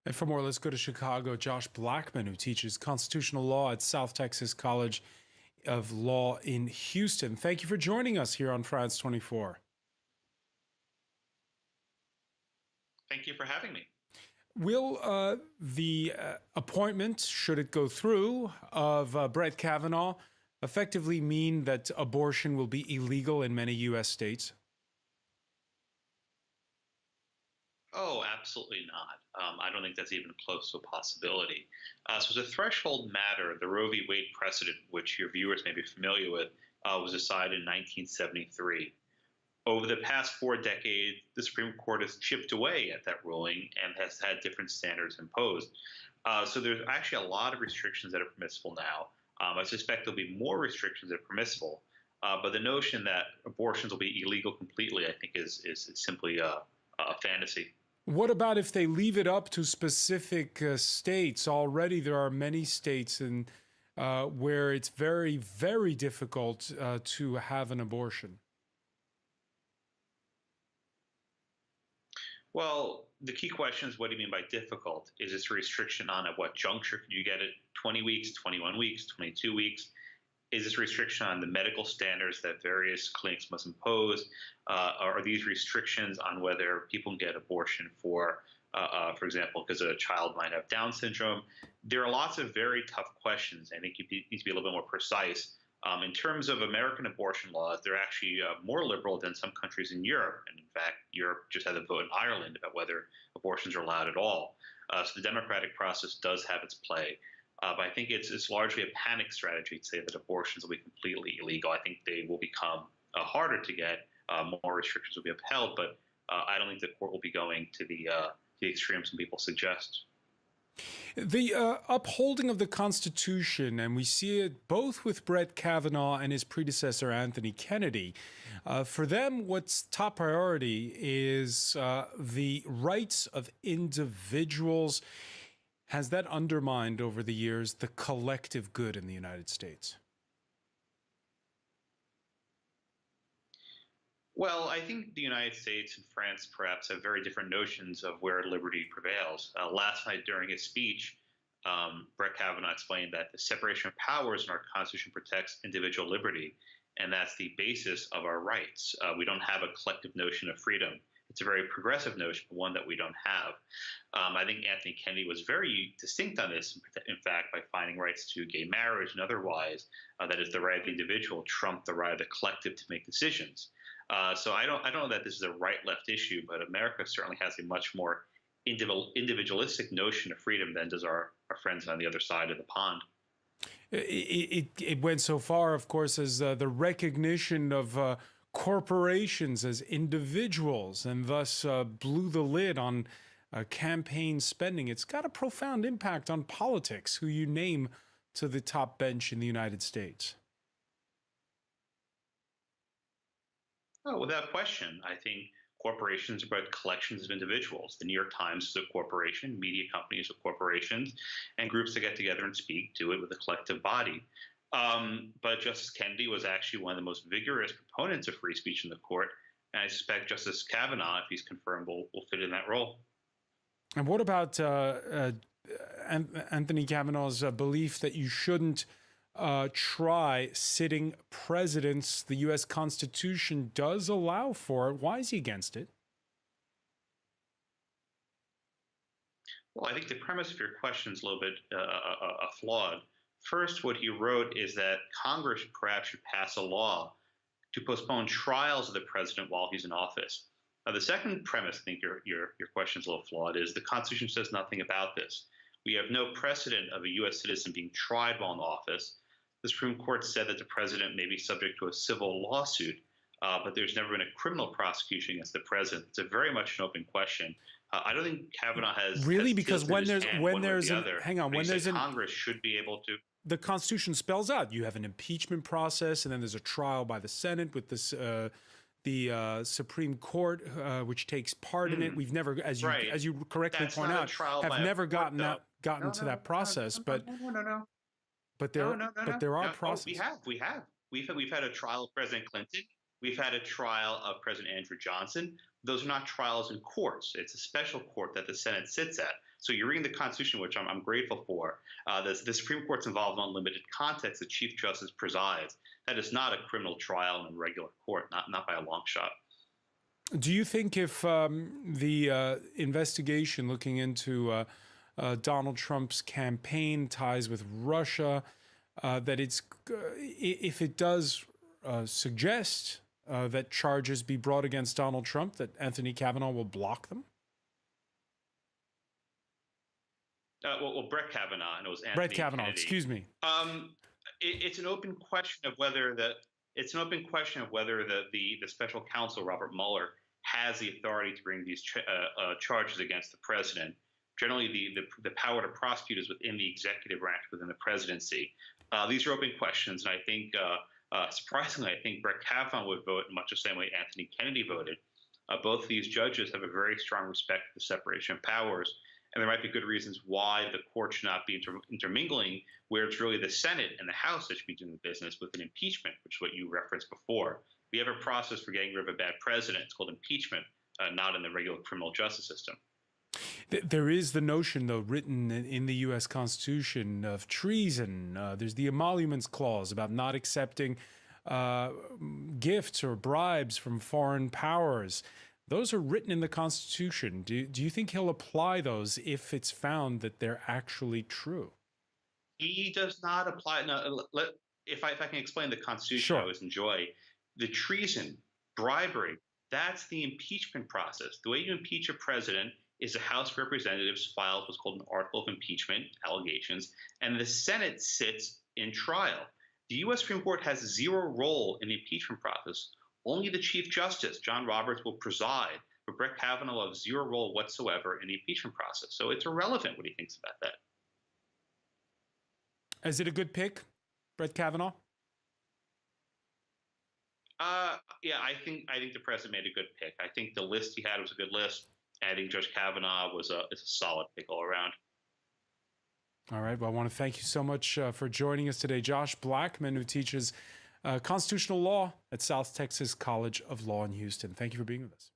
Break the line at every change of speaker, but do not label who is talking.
And for more, let's go to Chicago. Josh Blackman, who teaches constitutional law at South Texas College of Law in Houston. Thank you for joining us here on France 24.
Thank you for having me.
Will the appointment, should it go through, of Brett Kavanaugh effectively mean that abortion will be illegal in many U.S. states?
Oh, absolutely not. I don't think that's even close to a possibility. So, as a threshold matter, the Roe v. Wade precedent, which your viewers may be familiar with, was decided in 1973. Over the past 4 decades, the Supreme Court has chipped away at that ruling and has had different standards imposed. So, there's actually a lot of restrictions that are permissible now. I suspect there'll be more restrictions that are permissible. But the notion that abortions will be illegal completely, I think, is simply a fantasy.
What about if they leave it up to specific states? Already there are many states where it's very, very difficult to have an abortion.
Well, the key question is, what do you mean by difficult? Is this a restriction on at what juncture can you get it? 20 weeks, 21 weeks, 22 weeks? Is this a restriction on the medical standards that various clinics must impose? Are these restrictions on whether people can get abortion for example, because a child might have Down syndrome? There are lots of very tough questions. I think you need to be a little bit more precise. In terms of American abortion laws, they're actually more liberal than some countries in Europe. And in fact, Europe just had a vote in Ireland about whether abortions are allowed at all. So the democratic process does have its play. But I think it's largely a panic strategy to say that abortions will be completely illegal. I think they will become harder to get. More restrictions will be upheld, but I don't think the court will be going to the extreme some people suggest.
The upholding of the Constitution, and we see it both with Brett Kavanaugh and his predecessor, Anthony Kennedy. For them, what's top priority is the rights of individuals. Has that undermined over the years the collective good in the United States?
Well, I think the United States and France perhaps have very different notions of where liberty prevails. Last night during his speech, Brett Kavanaugh explained that the separation of powers in our Constitution protects individual liberty, and that's the basis of our rights. We don't have a collective notion of freedom. It's a very progressive notion, but one that we don't have. I think Anthony Kennedy was very distinct on this, in fact, by finding rights to gay marriage and otherwise, that is, the right of the individual trumped the right of the collective to make decisions. So I don't know that this is a right-left issue, but America certainly has a much more individualistic notion of freedom than does our friends on the other side of the pond.
It went so far, of course, as the recognition of corporations as individuals, and thus blew the lid on campaign spending. It's got a profound impact on politics, who you name to the top bench in the United States.
Oh, without question, I think corporations are both collections of individuals. The New York Times is a corporation, media companies are corporations, and groups that get together and speak do it with a collective body. But Justice Kennedy was actually one of the most vigorous proponents of free speech in the court, and I suspect Justice Kavanaugh, if he's confirmed, will fit in that role.
And what about Anthony Kavanaugh's belief that you shouldn't try sitting presidents? The U.S. Constitution does allow for it. Why is he against it?
Well, I think the premise of your question is a little bit flawed. First, what he wrote is that Congress perhaps should pass a law to postpone trials of the president while he's in office. Now, the second premise, I think your question is a little flawed, is the Constitution says nothing about this. We have no precedent of a U.S. citizen being tried while in office. The Supreme Court said that the president may be subject to a civil lawsuit, but there's never been a criminal prosecution against the president. It's a very much an open question. I don't think Kavanaugh
really,
has
because when there's
Congress should be able to.
The Constitution spells out you have an impeachment process, and then there's a trial by the Senate with this. The Supreme Court, which takes part in it. We've never, as you correctly point out, have never gotten to that process. But there are processes.
We've had a trial of President Clinton. We've had a trial of President Andrew Johnson. Those are not trials in courts. It's a special court that the Senate sits at. So you're reading the Constitution, which I'm grateful for. The Supreme Court's involved in unlimited context. The Chief Justice presides. That is not a criminal trial in a regular court, not by a long shot.
Do you think if the investigation looking into Donald Trump's campaign ties with Russia, that if it does suggest that charges be brought against Donald Trump, that Anthony Kavanaugh will block them?
Brett Kavanaugh, and it was Anthony
Brett Kavanaugh,
Kennedy.
excuse me.
It's an open question of whether the special counsel Robert Mueller has the authority to bring these charges against the president. Generally, the power to prosecute is within the executive branch, within the presidency. These are open questions, and I think, surprisingly, I think Brett Kavanaugh would vote in much the same way Anthony Kennedy voted. Both of these judges have a very strong respect for the separation of powers, and there might be good reasons why the court should not be intermingling, where it's really the Senate and the House that should be doing the business with an impeachment, which is what you referenced before. We have a process for getting rid of a bad president. It's called impeachment, not in the regular criminal justice system.
There is the notion, though, written in the U.S. Constitution of treason. There's the emoluments clause about not accepting gifts or bribes from foreign powers. Those are written in the Constitution. Do you think he'll apply those if it's found that they're actually true?
He does not apply. No, if I can explain the Constitution,
Sure.
I always enjoy the treason, bribery. That's the impeachment process. The way you impeach a president is the House of Representatives files what's called an article of impeachment, allegations, and the Senate sits in trial. The U.S. Supreme Court has zero role in the impeachment process. Only the Chief Justice, John Roberts, will preside, but Brett Kavanaugh will have zero role whatsoever in the impeachment process. So it's irrelevant what he thinks about that.
Is it a good pick, Brett Kavanaugh?
Yeah, I think the president made a good pick. I think the list he had was a good list. I think Judge Kavanaugh is a solid pick all around.
All right. Well, I want to thank you so much for joining us today, Josh Blackman, who teaches constitutional law at South Texas College of Law in Houston. Thank you for being with us.